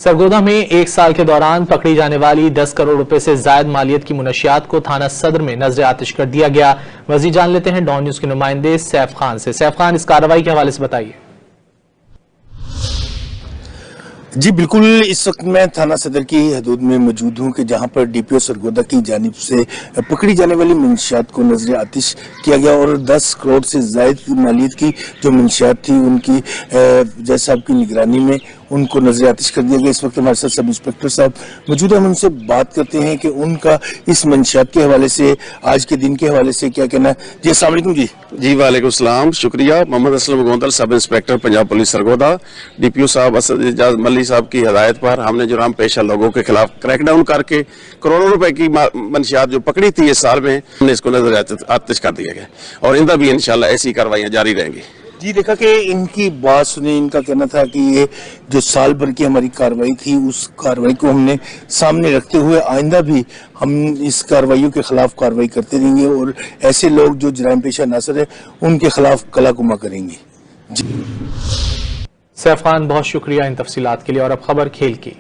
सरगोदा में एक साल के दौरान पकड़ी जाने वाली 10 करोड़ रुपए से जायद मालियत की मुनशियात को थाना सदर में नजर आतिश कर दिया गया। मजीद जान लेते हैं डॉन न्यूज के नुमाइंदे सैफ खान से। सैफ खान, इस कार्रवाई के हवाले से बताइए। जी बिल्कुल, इस वक्त मैं थाना सदर की हदूद में मौजूद हूँ कि जहाँ पर डीपीओ सरगोदा की जानिब से पकड़ी जाने वाली मंशियात को नजर आतिश किया गया और 10 करोड़ से जायद मालियत की जो मंशियात थी उनकी जज साहब की निगरानी में उनको नजर आतिश कर दिया गया। इस वक्त हमारे साथ सब इंस्पेक्टर साहब मौजूद है, हम उनसे बात करते हैं कि उनका इस मंशियात के हवाले से, आज के दिन के हवाले से क्या कहना है। जी अस्सलाम वालेकुम। जी वालेकुम सलाम, शुक्रिया। Mohammad Aslam Gondal, sub inspector Punjab police Sargodha. DPO साहब असद एजाज मल्ली साहब की हिदायत पर हमने जुर्म पेशा लोगों के खिलाफ क्रैकडाउन करके करोड़ों रुपए की मंशियात जो पकड़ी थी इस साल में, हमने इसको नजर आतिश कर दिया गया और इनका भी इंशाल्लाह ऐसी कार्रवाइयां जारी रहेंगी। जी देखा कि इनकी बात सुनी, इनका कहना था कि ये जो साल भर की हमारी कार्रवाई थी उस कार्रवाई को हमने सामने रखते हुए आइंदा भी हम इस कार्रवाइयों के खिलाफ कार्रवाई करते रहेंगे और ऐसे लोग जो जराइम पेशा नासर है उनके खिलाफ कलाकुमा करेंगे। जी सैफ खान, बहुत शुक्रिया इन तफसीलात के लिए। और अब खबर खेल की।